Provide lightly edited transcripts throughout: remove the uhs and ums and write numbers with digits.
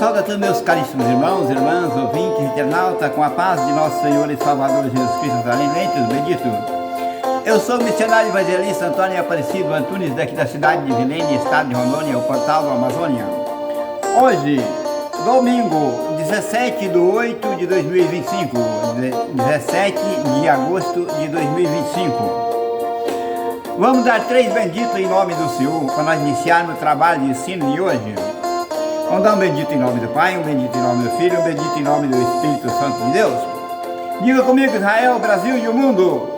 saúdo a todos meus caríssimos irmãos, irmãs, ouvintes, internauta, com a paz de nosso Senhor e Salvador Jesus Cristo, os benditos. Eu sou o missionário evangelista Antônio Aparecido Antunes, daqui da cidade de Vilene, estado de Rondônia, o portal do Amazônia. Hoje, domingo, 17 de 8 de 2025, 17 de agosto de 2025. Vamos dar 3 benditos em nome do Senhor, para nós iniciarmos o trabalho de ensino de hoje. Vamos dar um bendito em nome do Pai, um bendito em nome do Filho, um bendito em nome do Espírito Santo de Deus. Diga comigo, Israel, Brasil e o mundo: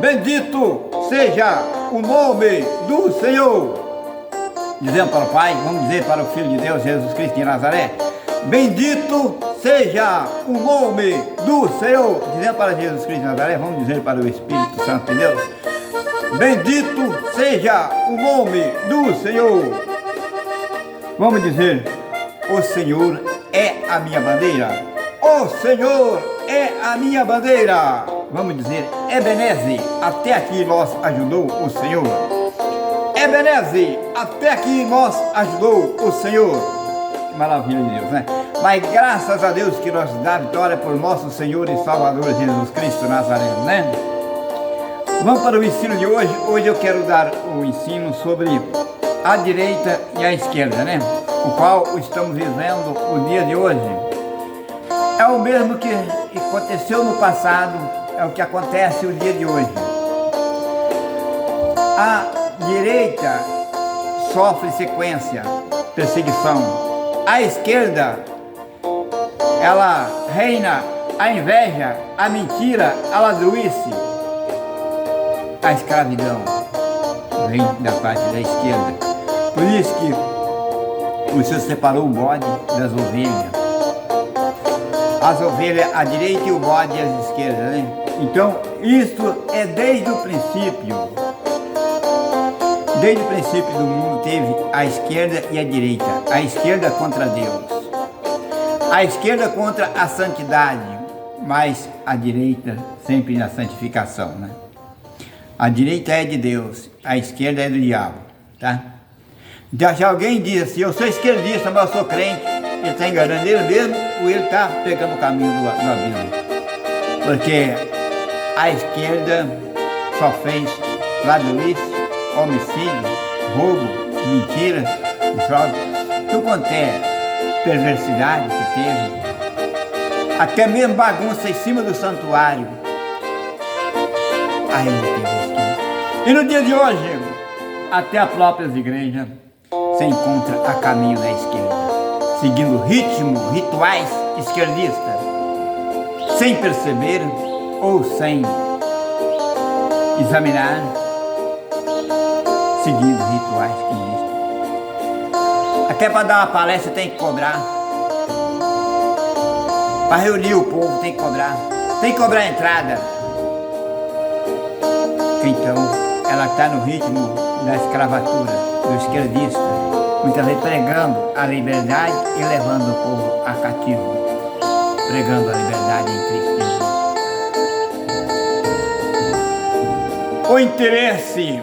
bendito seja o nome do Senhor. Dizemos para o Pai, vamos dizer para o Filho de Deus, Jesus Cristo de Nazaré: bendito seja o nome do Senhor. Dizemos para Jesus Cristo de Nazaré, vamos dizer para o Espírito Santo de Deus: bendito seja o nome do Senhor. Vamos dizer: o Senhor é a minha bandeira. O Senhor é a minha bandeira. Vamos dizer: Ebenezer, até aqui nos ajudou o Senhor. Ebenezer, até aqui nos ajudou o Senhor. Que maravilha de Deus, né? Mas graças a Deus que nos dá vitória por nosso Senhor e Salvador Jesus Cristo Nazareno, né? Vamos para o ensino de hoje. Hoje eu quero dar o ensino sobre a direita e a esquerda, né? O qual estamos vivendo o dia de hoje. É o mesmo que aconteceu no passado, é o que acontece o dia de hoje. A direita sofre sequência, perseguição. A esquerda, ela reina a inveja, a mentira, a ladruice. A escravidão vem da parte da esquerda. Por isso que o Senhor separou o bode das ovelhas. As ovelhas à direita e o bode à esquerda, né? Então, isso é desde o princípio. Desde o princípio do mundo teve a esquerda e a direita. A esquerda contra Deus. A esquerda contra a santidade. Mas a direita sempre na santificação, né? A direita é de Deus, a esquerda é do diabo, tá? Então, se alguém diz assim: eu sou esquerdista, mas eu sou crente, ele está enganando ele mesmo ou ele está pegando o caminho do abismo. Porque a esquerda só fez ladruice, homicídio, roubo, mentira, fraude, tudo quanto é perversidade que teve, até mesmo bagunça em cima do santuário. Aí não teve a esquerda. E no dia de hoje, até as próprias igrejas se encontra a caminho da esquerda, seguindo rituais esquerdistas, sem perceber ou sem examinar, seguindo rituais que existem. Até para dar uma palestra tem que cobrar, para reunir o povo tem que cobrar a entrada. Então, ela está no ritmo da escravatura, do esquerdista, muitas vezes pregando a liberdade e levando o povo a cativo, pregando a liberdade em Cristo Jesus. O interesse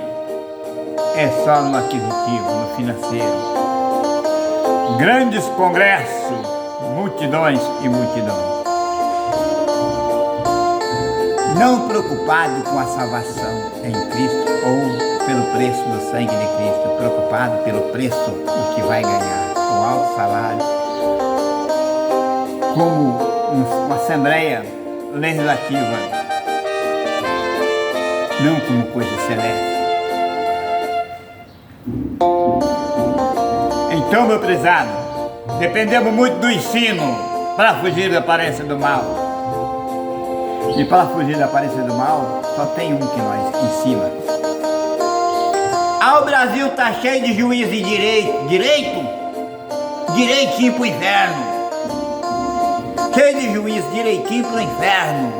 é só no aquisitivo, no financeiro. Grandes congressos, multidões e multidões. Não preocupado com a salvação em Cristo ou pelo preço do sangue de Cristo, preocupado pelo preço do que vai ganhar, o alto salário, como uma Assembleia Legislativa, não como coisa celeste. Então, meu prezado, dependemos muito do ensino para fugir da aparência do mal. E para fugir da aparência do mal, só tem um que nós ensina. O Brasil está cheio de juiz de direitinho pro inferno. Cheio de juiz direitinho pro inferno.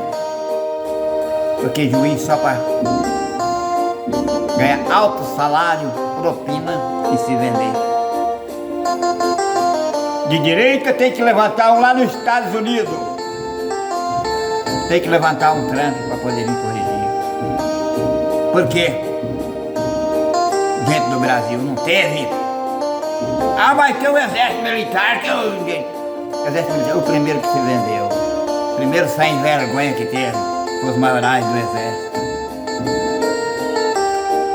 Porque juiz só para ganhar alto salário, propina e se vender. De direita tem que levantar um lá nos Estados Unidos. Tem que levantar um trânsito para poder vir corrigir. Por quê? Dentro do Brasil não teve. Vai ter um exército militar que Exército militar, o primeiro que se vendeu, o primeiro sem vergonha que teve, os maiorais do exército.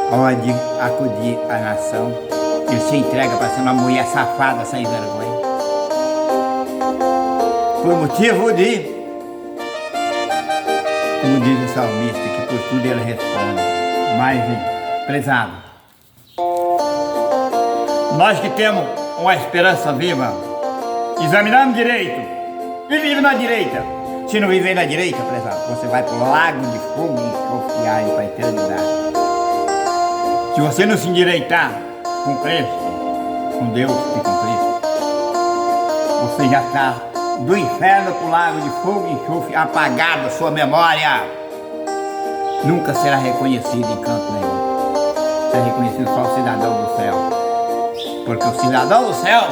Pode acudir à nação, ele se entrega para ser uma mulher safada sem vergonha. Por motivo de, como diz o salmista, que por tudo ele responde. Mas, prezado, nós que temos uma esperança viva, examinamos direito e vive na direita. Se não viver na direita, prezado, você vai para o lago de fogo e enxofre e água para a eternidade. Se você não se endireitar com Cristo, com Deus e com Cristo, você já está do inferno para o lago de fogo e enxofre, apagado a sua memória. Nunca será reconhecido em canto nenhum. Será reconhecido só o cidadão do céu. Porque o cidadão do céu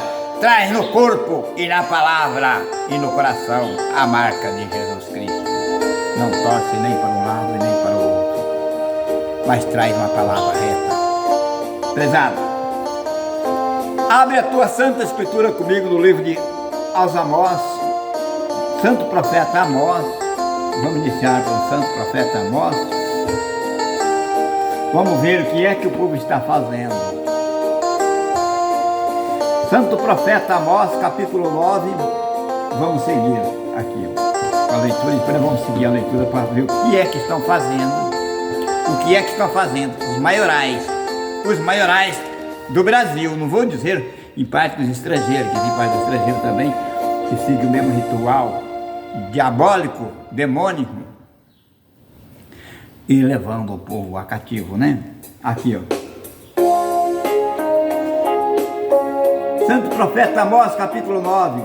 traz no corpo e na palavra e no coração a marca de Jesus Cristo. Não torce nem para um lado e nem para o outro, mas traz uma palavra reta. Prezado, abre a tua Santa Escritura comigo no livro de Amós, Santo Profeta Amós. Vamos iniciar com o Santo Profeta Amós. Vamos ver o que é que o povo está fazendo. Santo Profeta Amós, capítulo 9. Vamos seguir aqui a leitura. Depois vamos seguir a leitura para ver o que é que estão fazendo. O que é que estão fazendo os maiorais do Brasil. Não vou dizer em parte dos estrangeiros, que tem parte dos estrangeiros também que seguem o mesmo ritual diabólico, demônico, e levando o povo a cativo, né? Aqui, ó. Santo Profeta Amós, capítulo 9.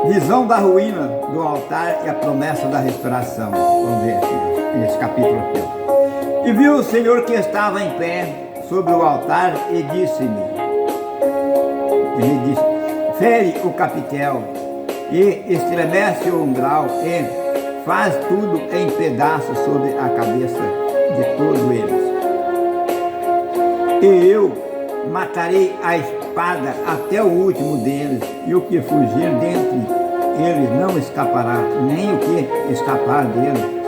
Visão da ruína do altar e a promessa da restauração. Vamos ver aqui, nesse capítulo aqui, ó. E viu o Senhor que estava em pé sobre o altar e disse-me, ele disse, fere o capitel e estremece o umbral e faz tudo em pedaços sobre a cabeça de todos eles. E eu matarei a espada até o último deles, e o que fugir dentre eles não escapará, nem o que escapar dele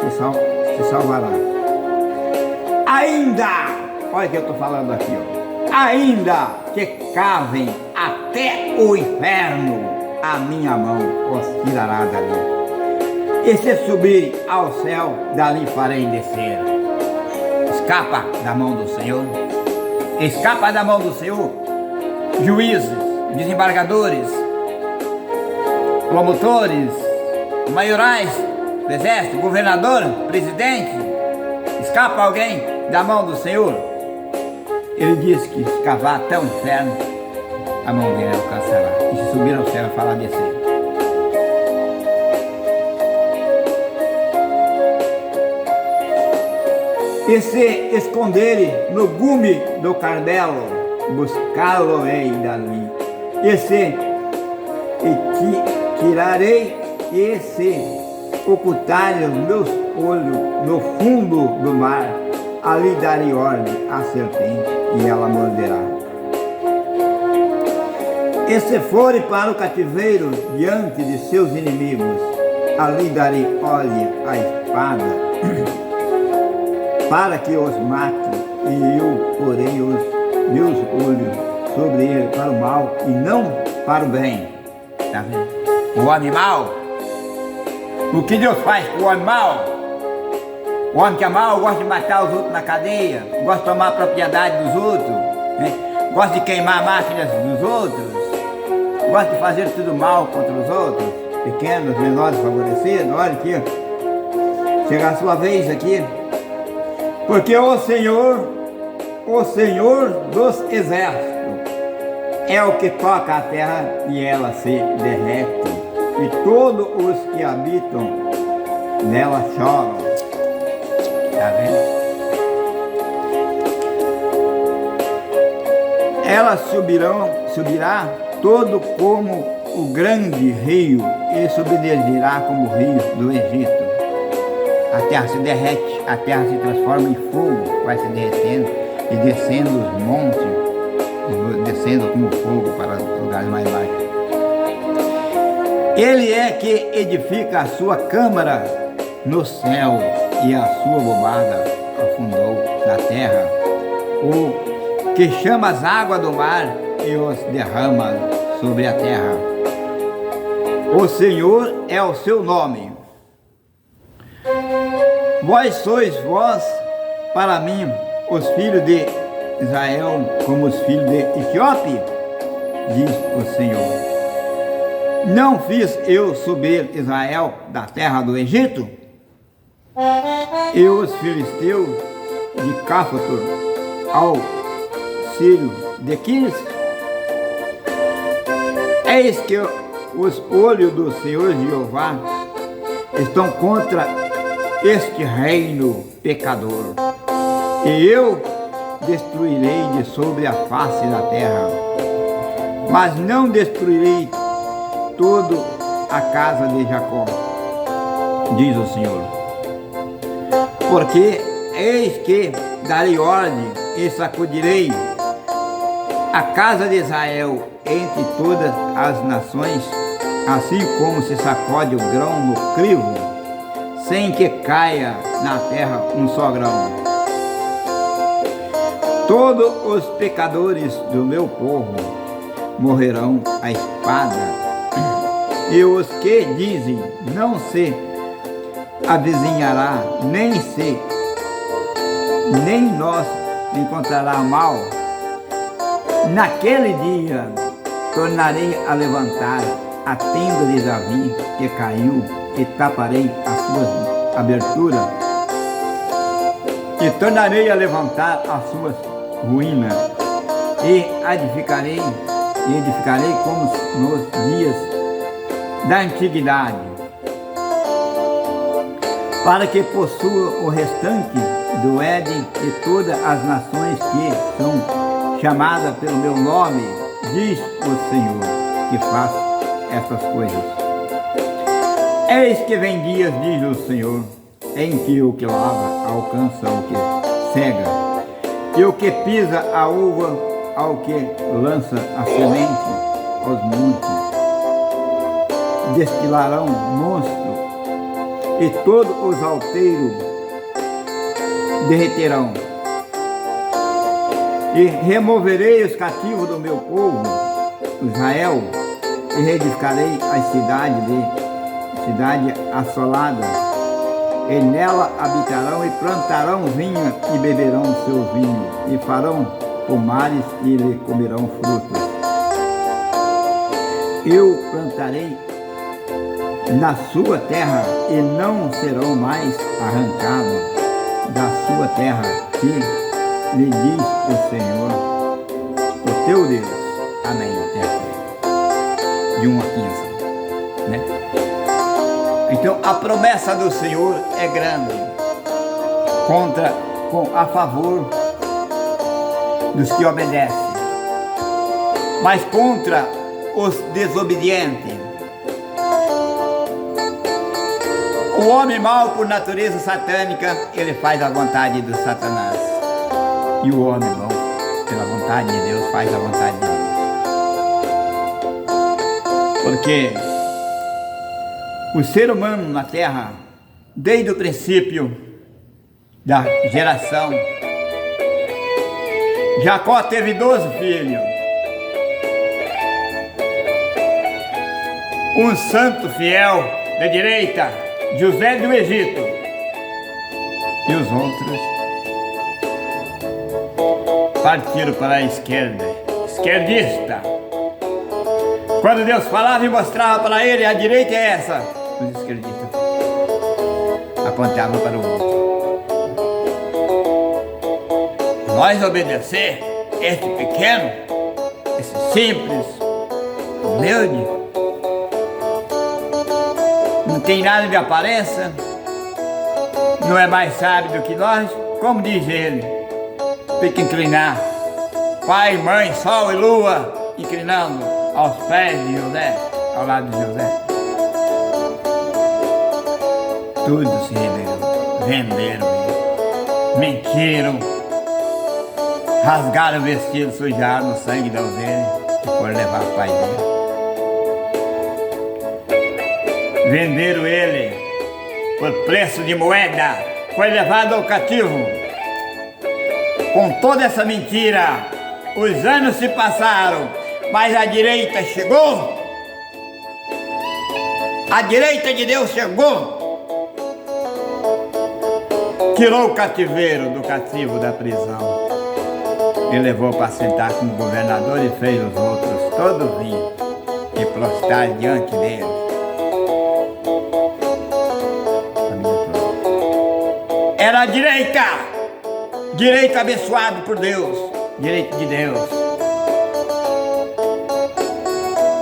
se salvará. Ainda, olha o que eu estou falando aqui, ó. Ainda que cavem até o inferno, a minha mão os tirará dali. E se subirem ao céu, dali farei descer. Escapa da mão do Senhor. Escapa da mão do Senhor. Juízes, desembargadores, promotores, maiorais do exército, governador, presidente. Escapa alguém da mão do Senhor? Ele disse que se cavar até o inferno, a mão dele alcançará. E se subir ao céu, fará descer. E se esconderem no gume do Carmelo, buscá-lo-ei dali. E tirarei e se ocultarem os meus olhos no fundo do mar, ali darei ordem à serpente e ela morderá. E se forem para o cativeiro diante de seus inimigos, ali darei ordem à espada para que os mate, e eu porei os meus olhos sobre ele para o mal e não para o bem. Está vendo? O homem mau, o que Deus faz com o homem mau? O homem que é mau gosta de matar os outros na cadeia, gosta de tomar a propriedade dos outros, né? Gosta de queimar máquinas dos outros, gosta de fazer tudo mal contra os outros, pequenos, menores, favorecidos. Olha aqui, chega a sua vez aqui. Porque o Senhor dos exércitos, é o que toca a terra e ela se derrete, e todos os que habitam nela choram. Está vendo? Ela subirá todo como o grande rio e submergirá como o rio do Egito. A terra se derrete, a terra se transforma em fogo, vai se derretendo e descendo os montes, descendo como fogo para lugares mais baixos. Ele é que edifica a sua câmara no céu e a sua bobada afundou na terra. O que chama as águas do mar e os derrama sobre a terra. O Senhor é o seu nome. Vós sois vós para mim, os filhos de Israel, como os filhos de Etiópia, diz o Senhor. Não fiz eu subir Israel da terra do Egito? E os filisteus de Cáfator ao Sírio de Quis? Eis que os olhos do Senhor Jeová estão contra este reino pecador, e eu destruirei de sobre a face da terra, mas não destruirei toda a casa de Jacó, diz o Senhor. Porque eis que darei ordem e sacudirei a casa de Israel entre todas as nações, assim como se sacode o grão no crivo, sem que caia na terra um só grão. Todos os pecadores do meu povo morrerão à espada, e os que dizem não se avizinhará, nem nós encontrará mal. Naquele dia tornarei a levantar a tenda de Davi que caiu, e taparei as suas aberturas, e tornarei a levantar as suas ruínas, e edificarei como nos dias da antiguidade, para que possua o restante do Éden e todas as nações que são chamadas pelo meu nome, diz o Senhor, que faz essas coisas. Eis que vem dias, diz o Senhor, em que o que lava alcança o que cega, e o que pisa a uva ao que lança a semente aos montes. Destilarão monstro, e todos os alteiros derreterão. E removerei os cativos do meu povo, Israel, e reedificarei as cidade assolada, e nela habitarão e plantarão vinha e beberão seu vinho, e farão pomares e lhe comerão frutos. Eu plantarei na sua terra e não serão mais arrancados da sua terra, que lhe diz o Senhor, o teu Deus. Amém. De 1 a 15, né? Então a promessa do Senhor é grande a favor dos que obedecem, mas contra os desobedientes. O homem mau, por natureza satânica, ele faz a vontade do Satanás. E o homem bom, pela vontade de Deus, faz a vontade de Deus. Porque o ser humano na terra, desde o princípio da geração, Jacó teve 12 filhos. Um santo fiel da direita, José do Egito, e os outros partiram para a esquerda, esquerdista. Quando Deus falava e mostrava para ele, a direita é essa, os esquerdistas apontavam para o outro. Nós obedecer este pequeno, esse simples, humilde, não tem nada de aparência, não é mais sábio do que nós, como diz ele, tem que inclinar pai, mãe, sol e lua, inclinando aos pés de José, ao lado de José. Tudo se rebelou, venderam ele, mentiram, rasgaram o vestido, sujaram o sangue da ovelha e foram levar o pai dele. venderam ele por preço de moeda, foi levado ao cativo. Com toda essa mentira, os anos se passaram, mas a direita chegou. A direita de Deus chegou, tirou o cativeiro do cativo da prisão e levou para sentar como governador e fez os outros todos vir e prostrar diante dele. Era a direita, direito abençoado por Deus, direito de Deus.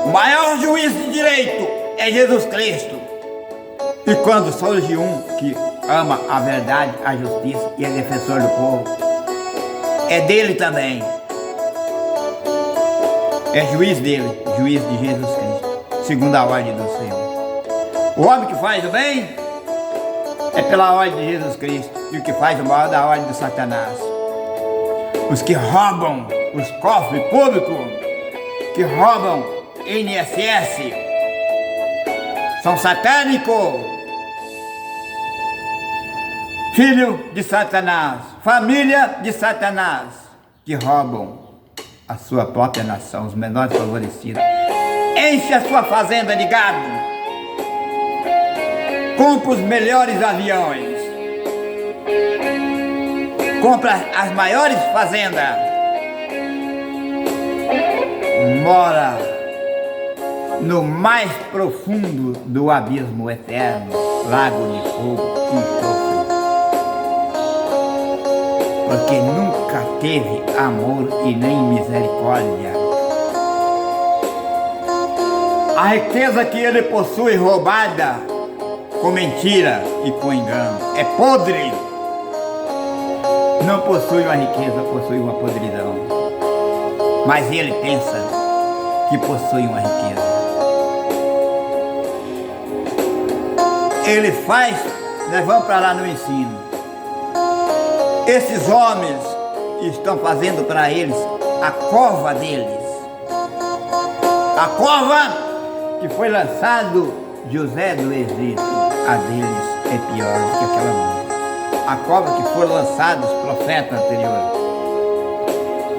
O maior juiz de direito é Jesus Cristo. E quando surge um que ama a verdade, a justiça e é defensor do povo, é dele também. É juiz dele, juiz de Jesus Cristo, segundo a ordem do Senhor. O homem que faz o bem é pela ordem de Jesus Cristo, e o que faz o mal é da ordem de Satanás. Os que roubam os cofres públicos, que roubam INSS, são satânicos, filho de Satanás, família de Satanás, que roubam a sua própria nação, os menores favorecidos. Enche a sua fazenda de gado, compra os melhores aviões, compra as maiores fazendas, mora no mais profundo do abismo eterno, lago de fogo e enxofre, porque nunca teve amor e nem misericórdia. A riqueza que ele possui roubada com mentira e com engano é podre. Não possui uma riqueza, possui uma podridão. Mas ele pensa que possui uma riqueza. Ele faz, nós vamos para lá no ensino. Esses homens estão fazendo para eles a cova deles. A cova que foi lançado José do Egito, a deles é pior do que aquela mulher. A cova que foram lançados os profetas anteriores,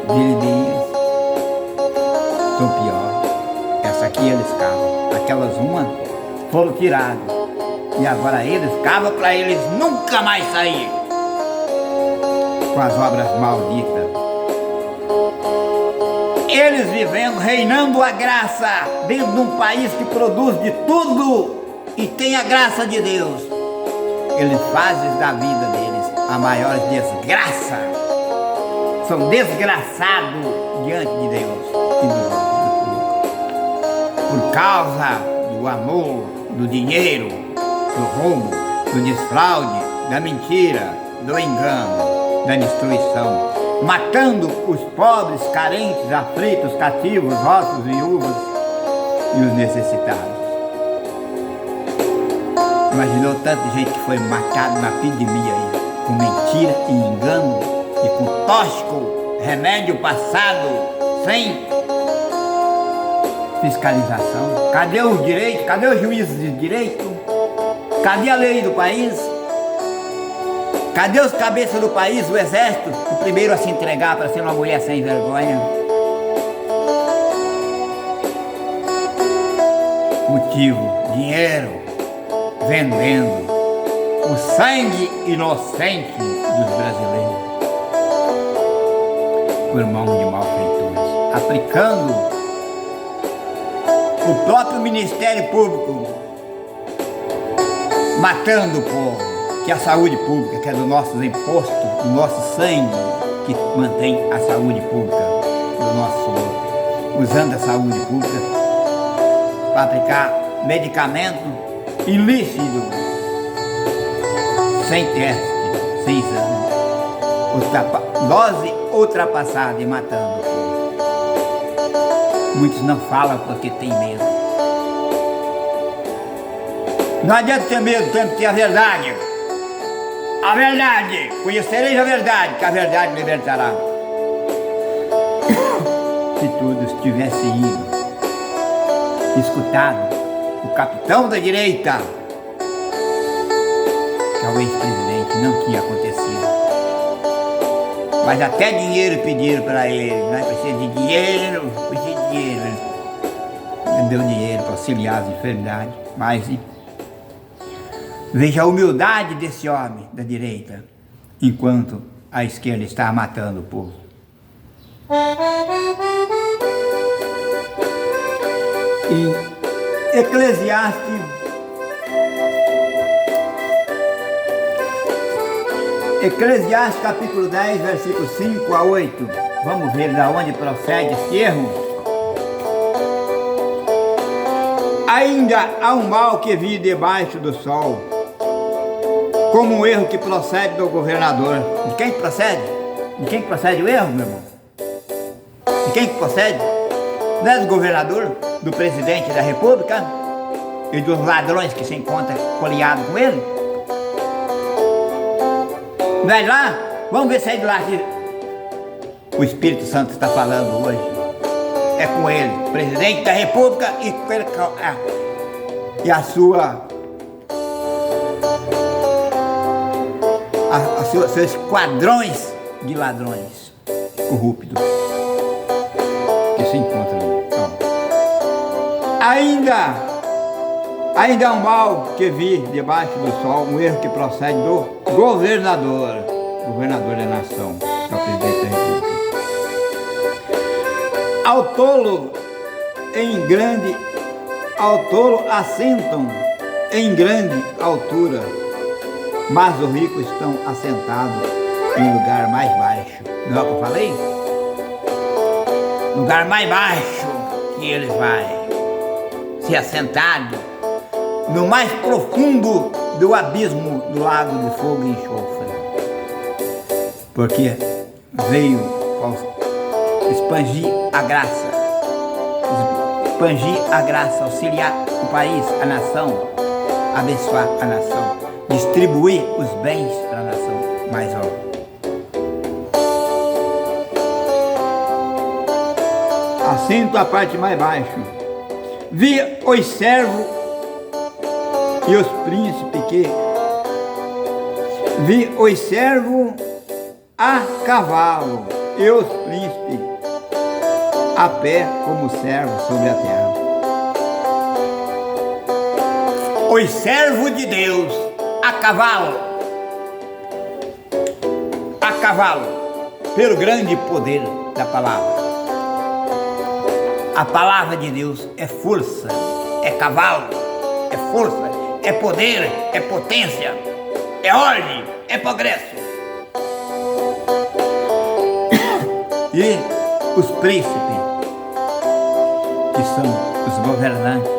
de Elias, são pior. Essa aqui eles cavam. Aquelas uma foram tiradas. E agora eles cavam para eles nunca mais sair. Com as obras malditas. Eles vivendo, reinando a graça dentro de um país que produz de tudo e tem a graça de Deus. Eles fazem da vida deles a maior desgraça. São desgraçados diante de Deus e do por causa do amor, do dinheiro, do roubo, do desfraude, da mentira, do engano, da destruição, matando os pobres, carentes, aflitos, cativos, órfãos, viúvas e os necessitados. Imaginou tanta gente que foi matada na epidemia aí, com mentira e engano e com tóxico, remédio passado, sem fiscalização. Cadê os direitos? Cadê os juízes de direito? Cadê a lei do país? Cadê os cabeças do país, o exército, o primeiro a se entregar para ser uma mulher sem vergonha? Motivo, dinheiro, vendendo o sangue inocente dos brasileiros por mão de malfeitores, aplicando o próprio Ministério Público, matando o povo, que é a saúde pública, que é do nosso imposto, do nosso sangue, que mantém a saúde pública do nosso Senhor, usando a saúde pública para aplicar medicamento ilícito, sem teste, sem exame, dose ultrapassada e matando o povo. Muitos não falam porque tem medo. Não adianta ter medo, temos que ter a verdade. A verdade, conhecereis a verdade, que a verdade libertará. Se todos tivessem ido, escutado o capitão da direita, que é o ex-presidente, não tinha acontecido. Mas até dinheiro pediram para ele, né? Precisa de dinheiro, precisa de dinheiro. Ele deu dinheiro para auxiliar as enfermidades, mas veja a humildade desse homem da direita, enquanto a esquerda está matando o povo. E Eclesiastes capítulo 10, versículos 5 a 8. Vamos ver de onde procede esse erro. Ainda há um mal que vive debaixo do sol, como um erro que procede do governador. De quem que procede? De quem que procede o erro, meu irmão? De quem que procede? Não é do governador, do presidente da república e dos ladrões que se encontram coliados com ele? Não é lá? Vamos ver se é de lá que o Espírito Santo está falando hoje. É com ele, presidente da república e com ele, seus esquadrões de ladrões corruptos que se encontram. Então, ainda há um mal que vi debaixo do sol, um erro que procede do governador da nação, que é o presidente da república. Ao tolo assentam em grande altura, mas os ricos estão assentados em lugar mais baixo. Não é o que eu falei? Lugar mais baixo que ele vai se assentado no mais profundo do abismo do lago de fogo e enxofre, porque veio expandir a graça, auxiliar o país, a nação, abençoar a nação, distribuir os bens para a nação mais alta. Assento a parte mais baixa. Vi os servos e os príncipes vi os servos a cavalo e os príncipes a pé como servos sobre a terra. Os servos de Deus a cavalo, pelo grande poder da palavra. A palavra de Deus é força, é cavalo, é força, é poder, é potência, é ordem, é progresso. E os príncipes, que são os governantes,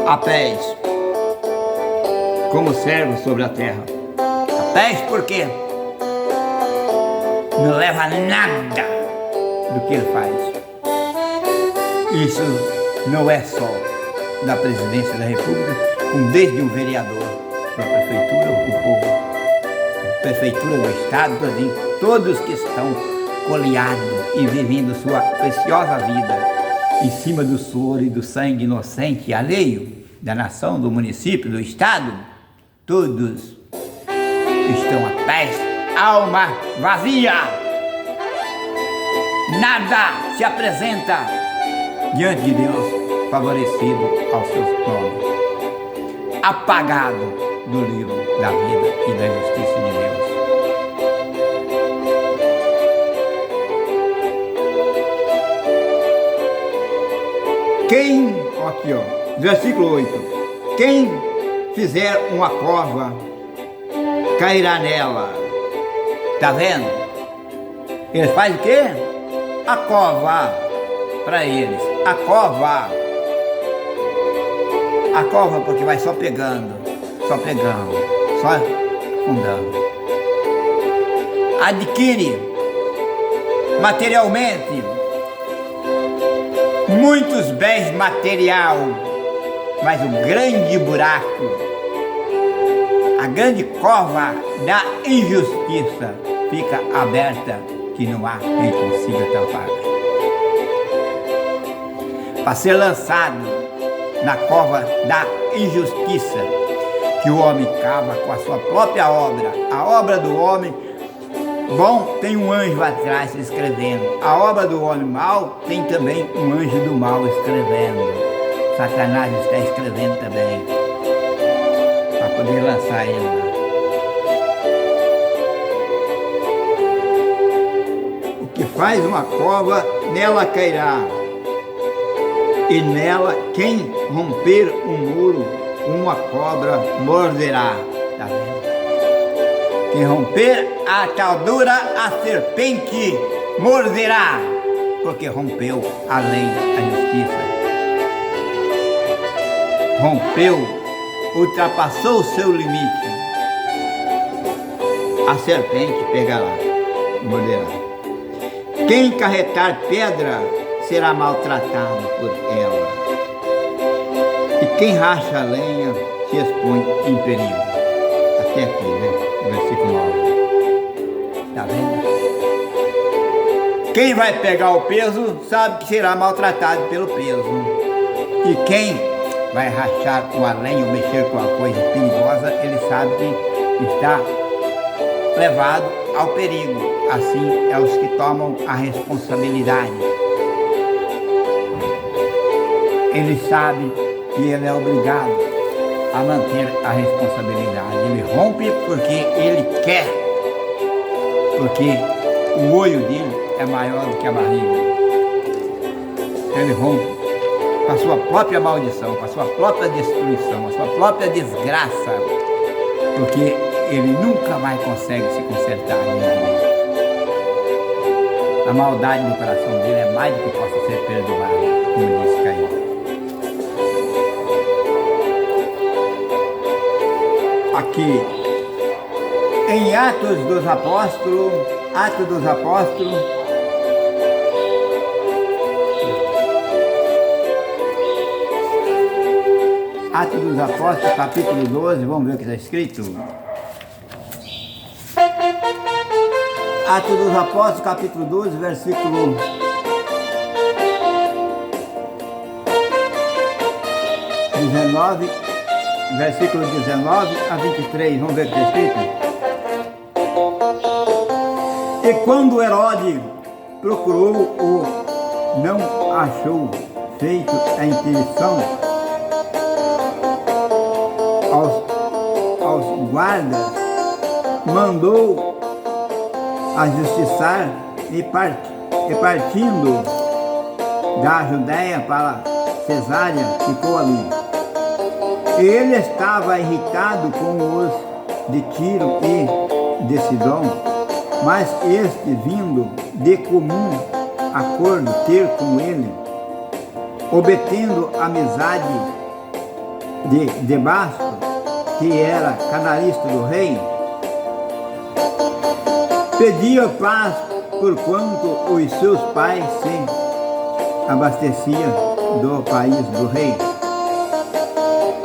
a pés, como servos sobre a terra. A pés porque não leva nada do que ele faz. Isso não é só da presidência da república, como desde um vereador, para a prefeitura, o povo, a prefeitura do estado, todos que estão coleados e vivendo sua preciosa vida em cima do suor e do sangue inocente e alheio da nação, do município, do estado, todos estão a pés, alma vazia. Nada se apresenta diante de Deus favorecido aos seus nomes, apagado do livro da vida e da justiça de Deus. Aqui ó, versículo 8, quem fizer uma cova, cairá nela. Tá vendo? Eles fazem o quê? A cova para eles. A cova porque vai só pegando, só afundando. Adquire materialmente muitos bens material, mas o grande buraco, a grande cova da injustiça fica aberta, que não há quem consiga tampar. Para ser lançado na cova da injustiça, que o homem cava com a sua própria obra. A obra do homem bom tem um anjo atrás escrevendo. A obra do homem mau tem também um anjo do mal escrevendo. Satanás está escrevendo também, para poder lançar ele lá. O que faz uma cova, nela cairá. E nela, quem romper um muro, uma cobra morderá. Tá vendo? Quem romper a atadura, a serpente morderá, porque rompeu a lei, a justiça. Rompeu, ultrapassou o seu limite. A serpente pegará, morderá. Quem carregar pedra será maltratado por ela. E quem racha a lenha se expõe em perigo. Até aqui, né? Versículo 9. Tá vendo? Quem vai pegar o peso sabe que será maltratado pelo peso. E quem vai rachar uma lenha ou mexer com uma coisa perigosa, ele sabe que está levado ao perigo. Assim é os que tomam a responsabilidade. Ele sabe que ele é obrigado a manter a responsabilidade. Ele rompe porque ele quer, porque o olho dele é maior do que a barriga. Ele rompe com a sua própria maldição, com a sua própria destruição, com a sua própria desgraça, porque ele nunca mais consegue se consertar em vida. A maldade do coração dele é mais do que possa ser perdoada, como disse Caim. Aqui, em Atos dos Apóstolos, capítulo 12, vamos ver o que está escrito. Atos dos Apóstolos, capítulo 12, versículo 19, versículo 19 a 23, vamos ver o que está escrito. E quando Herodes procurou não achou, feito a inquisição aos guardas, mandou ajustiçar e partindo da Judéia para Cesária, ficou ali. Ele estava irritado com os de Tiro e de Sidom, mas este, vindo de comum acordo ter com ele, obtendo amizade de Damasco, que era canalista do rei, pedia paz porquanto os seus pais se abasteciam do país do rei.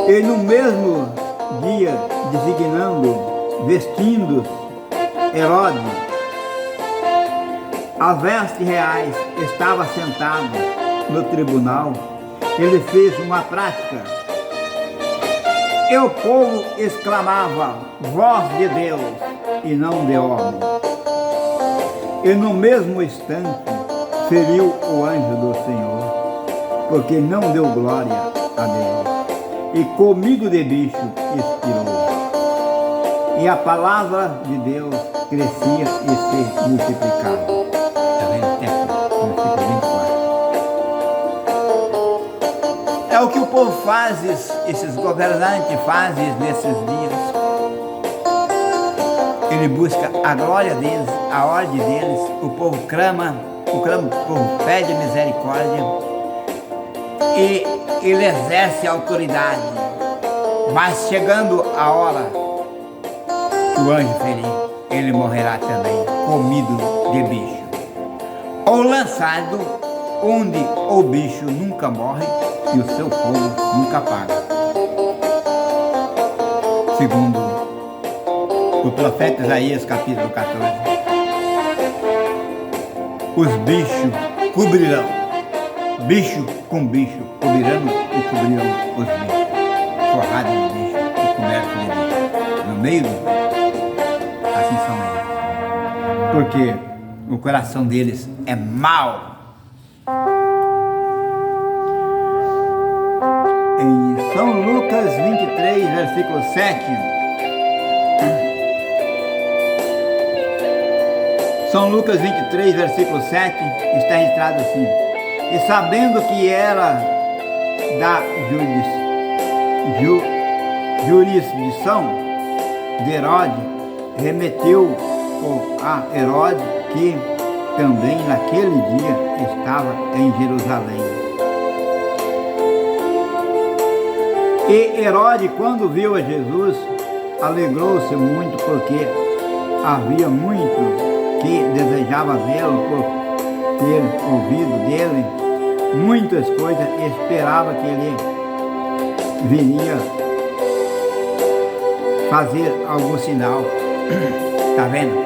E no mesmo dia, designando, vestindo Herodes, a vestes reais, estava sentado no tribunal, ele fez uma prática. E o povo exclamava, voz de Deus e não de homem. E no mesmo instante feriu o anjo do Senhor, porque não deu glória a Deus. E comigo de bicho expirou. E a palavra de Deus crescia e se multiplicava. Está vendo? Versículo 24. É o que o povo faz, esses governantes fazem nesses dias. Ele busca a glória deles, a ordem deles, o povo clama, o povo pede misericórdia e ele exerce a autoridade, mas chegando a hora que o anjo feriu, ele morrerá também, comido de bicho, ou lançado onde o bicho nunca morre e o seu fogo nunca apaga. Segundo o profeta Isaías, capítulo 14, os bichos cobrirão bicho com bicho, cobriram os bichos, forrado de bicho e coberto de bicho, no meio do bicho. Assim são eles, porque o coração deles é mau. Em São Lucas 23, versículo 7, São Lucas 23, versículo 7, está registrado assim: e sabendo que era da jurisdição de Herodes, remeteu-o a Herodes, que também naquele dia estava em Jerusalém. E Herodes, quando viu a Jesus, alegrou-se muito, porque havia muito que desejava vê-lo, por ter ouvido dele muitas coisas, e esperava que ele viria fazer algum sinal. Está vendo?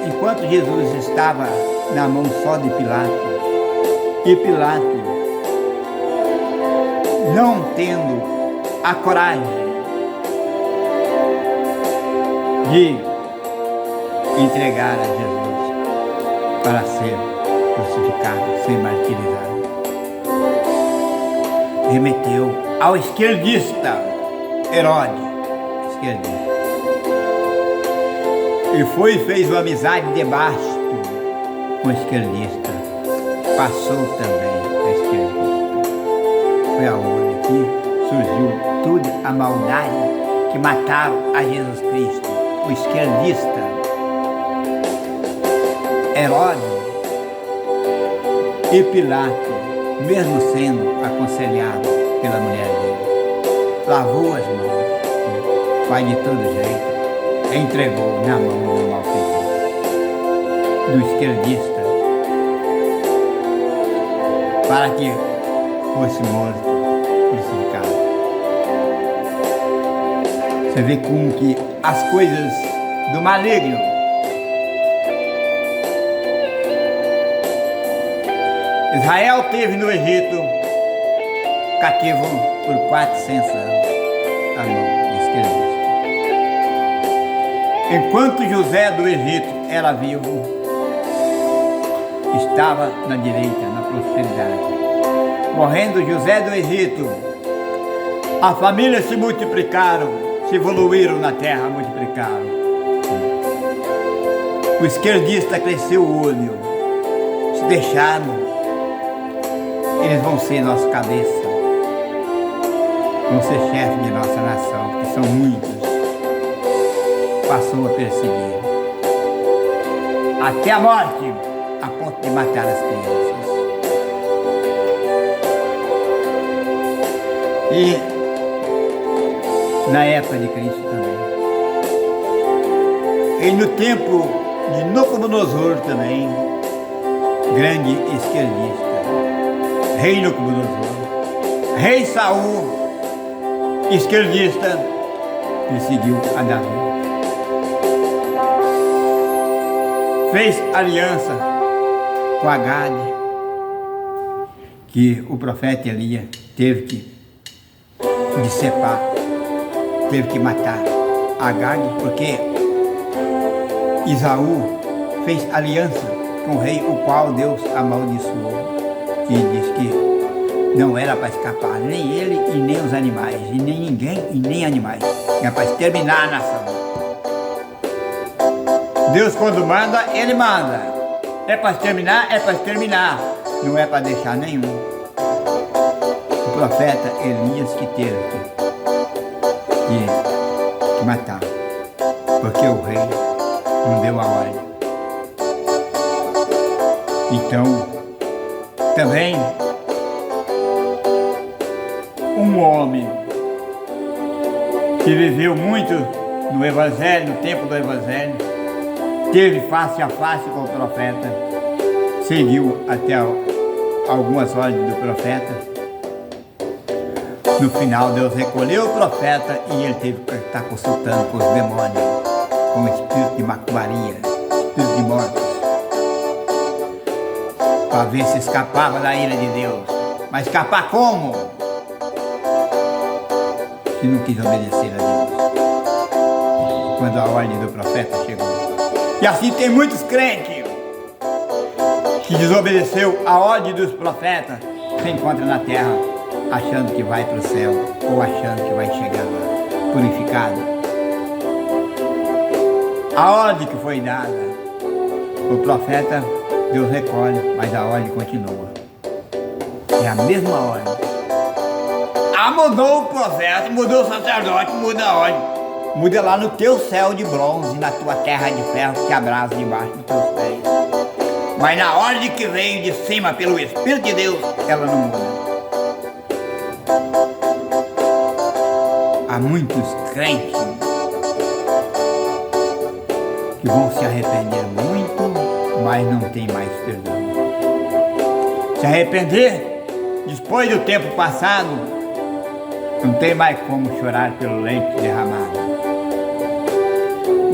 Enquanto Jesus estava na mão só de Pilato, e Pilato, não tendo a coragem de entregar a Jesus para ser crucificado, ser martirizado, remeteu ao esquerdista Herodes, e foi e fez uma amizade debaixo com o esquerdista, passou também a esquerdista. Foi aonde que surgiu toda a maldade que mataram a Jesus Cristo, o esquerdista Herodes e Pilato, mesmo sendo aconselhado pela mulher dele, lavou as mãos, vai de todo jeito, entregou na mão do malfeitor, do esquerdista, para que fosse morto, crucificado. Você vê como que as coisas do maligno Israel teve no Egito cativo por 400 anos a mão do esquerdista. Enquanto José do Egito era vivo, estava na direita, na prosperidade. Morrendo José do Egito, as famílias se multiplicaram, se evoluíram na terra, multiplicaram. O esquerdista cresceu o olho, se deixaram, eles vão ser nossa cabeça, vão ser chefe de nossa nação, porque são muitos. Passou a perseguir até a morte, a ponto de matar as crianças. E na época de Cristo também. E no tempo de Nabucodonosor também, grande esquerdista, rei Nabucodonosor, rei Saul, esquerdista, perseguiu a Davi. Fez aliança com Agade, que o profeta Elias teve que decepar, teve que matar Agade, porque Isaú fez aliança com o rei, o qual Deus amaldiçoou, e disse que não era para escapar, nem ele e nem os animais, e nem ninguém e nem animais, era para exterminar a nação. Deus, quando manda, Ele manda. É para exterminar, é para exterminar. Não é para deixar nenhum. O profeta Elias que teve que matar, porque o rei não deu a ordem. Então, também, um homem que viveu muito no Evangelho, no tempo do Evangelho, teve face a face com o profeta, seguiu até algumas ordens do profeta. No final, Deus recolheu o profeta e ele teve que estar consultando com os demônios, com espírito de macumbaria, espírito de morte, para ver se escapava da ira de Deus. Mas escapar como? Se não quis obedecer a Deus, quando a ordem do profeta chegou. E assim tem muitos crentes que desobedeceu a ordem dos profetas, se encontra na terra achando que vai para o céu ou achando que vai chegar lá, purificado. A ordem que foi dada, o profeta, Deus recolhe, mas a ordem continua. É a mesma ordem. Ah, mudou o profeta, mudou o sacerdote, muda a ordem. Muda lá no teu céu de bronze, na tua terra de ferro que abraça debaixo dos teus pés. Mas na ordem que veio de cima pelo Espírito de Deus, ela não muda. Há muitos crentes que vão se arrepender muito, mas não tem mais perdão. Se arrepender, depois do tempo passado, não tem mais como chorar pelo leite derramado.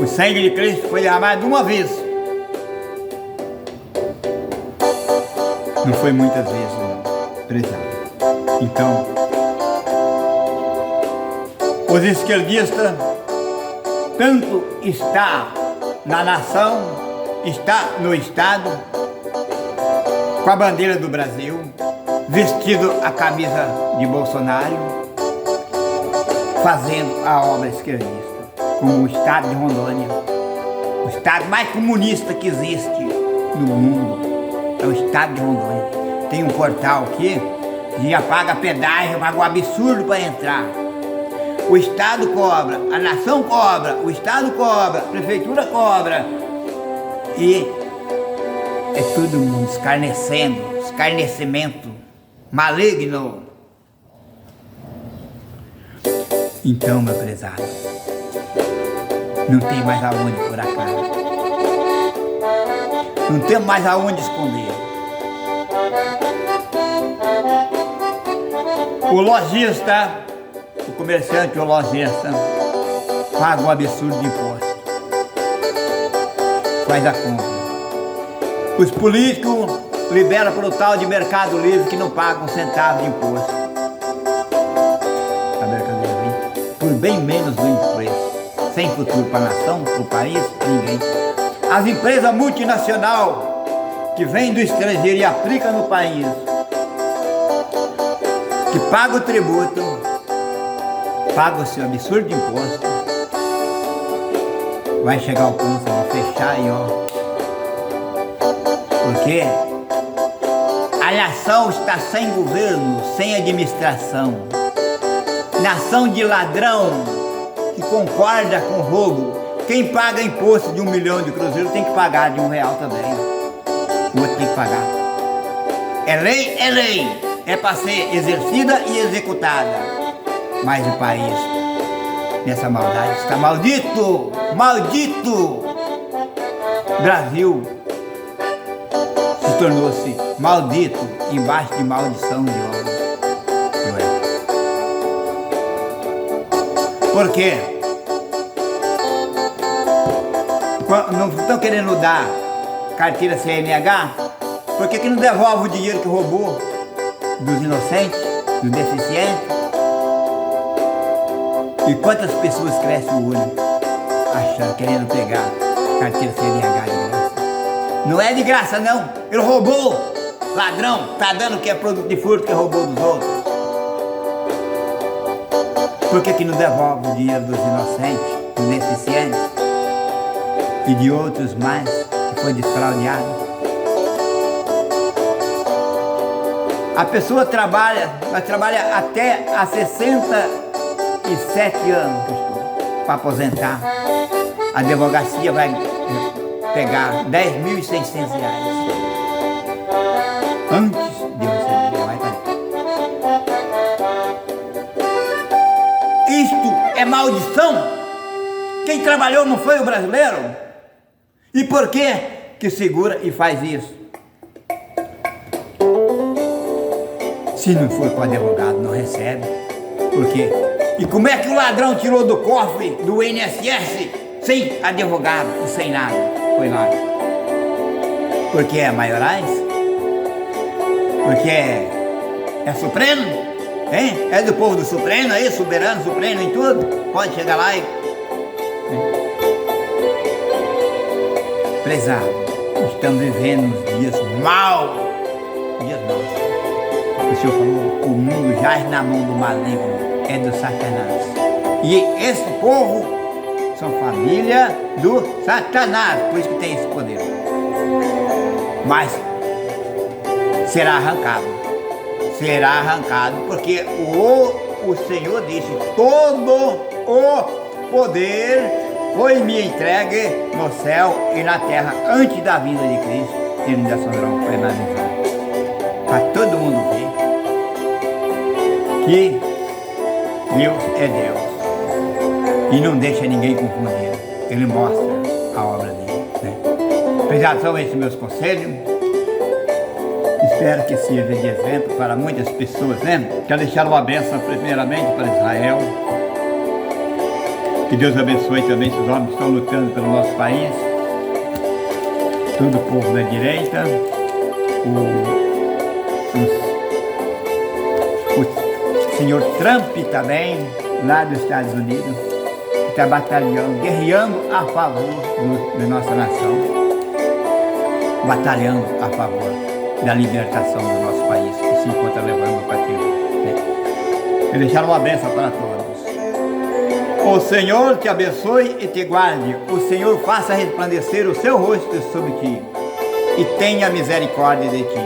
O sangue de Cristo foi derramado uma vez. Não foi muitas vezes, não, prezado. Então, os esquerdistas, tanto está na nação, está no Estado, com a bandeira do Brasil, vestido a camisa de Bolsonaro, fazendo a obra esquerdista, como o Estado de Rondônia, o Estado mais comunista que existe no mundo, é o Estado de Rondônia. Tem um portal aqui que já paga pedágio, paga um absurdo para entrar. O Estado cobra, a nação cobra, o Estado cobra, a prefeitura cobra. E é todo mundo escarnecendo, escarnecimento maligno. Então, meu prezado, não tem mais aonde por a cara. Não tem mais aonde esconder. O lojista, o comerciante, o lojista, paga um absurdo de imposto. Faz a compra. Os políticos liberam para o tal de mercado livre que não pagam um centavo de imposto. A mercadoria vem por bem menos do preço. Sem futuro para a nação, para o país, ninguém. As empresas multinacionais que vêm do estrangeiro e aplicam no país, que pagam o tributo, pagam o seu absurdo de imposto, vai chegar ao ponto de fechar e ó. Porque a nação está sem governo, sem administração. Nação de ladrão que concorda com o roubo. Quem paga imposto de 1 milhão de cruzeiro tem que pagar de R$1 também. O outro tem que pagar. É lei, é lei. É para ser exercida e executada. Mas o país, nessa maldade, está maldito. Maldito. Brasil se tornou-se maldito embaixo de maldição de homem. Por quê? Não estão querendo dar carteira CNH? Por que não devolve o dinheiro que roubou dos inocentes, dos deficientes? E quantas pessoas crescem o olho achando, querendo pegar carteira CNH de graça? Não é de graça não, ele roubou, ladrão, tá dando que é produto de furto que roubou dos outros. Por que não devolve o dinheiro dos inocentes, dos deficientes e de outros mais que foi desfraudeado? A pessoa trabalha, vai trabalhar até a 67 anos para aposentar. A advocacia vai pegar R$10.600 antes de receber. Isto é maldição? Quem trabalhou não foi o brasileiro? E por que segura e faz isso? Se não for para o advogado, não recebe. Por quê? E como é que o ladrão tirou do cofre do INSS sem advogado, sem nada, foi lá. Porque é maiorais? Porque é supremo? Hein? É do povo do supremo aí, soberano, supremo em tudo? Pode chegar lá e... Prezado, estamos vivendo uns dias maus. O Senhor falou, o mundo jaz na mão do maligno, é do Satanás. E esse povo são família do Satanás, por isso que tem esse poder. Mas será arrancado, porque o Senhor disse, todo o poder foi me entregue no céu e na terra antes da vinda de Cristo. Ele ainda sondará foi analisado. Para todo mundo ver que Deus é Deus. E não deixa ninguém confundir. Ele mostra a obra dele. Né? Apesar são esses meus conselhos, espero que sirva de exemplo para muitas pessoas, né? Quero deixar uma bênção primeiramente para Israel. Que Deus abençoe também esses homens que estão lutando pelo nosso país. Todo o povo da direita. O senhor Trump também, lá dos Estados Unidos, que está batalhando, guerreando a favor da nossa nação. Batalhando a favor da libertação do nosso país, que se encontra levando o cativeiro. Quero deixar uma bênção para todos. O Senhor te abençoe e te guarde. O Senhor faça resplandecer o seu rosto sobre ti e tenha misericórdia de ti.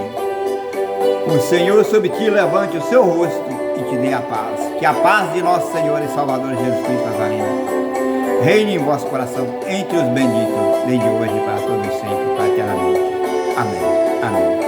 O Senhor sobre ti levante o seu rosto e te dê a paz. Que a paz de nosso Senhor e Salvador Jesus Cristo Nazareno reine em vosso coração entre os benditos, desde hoje para todos sempre, para eternamente. Amém. Amém.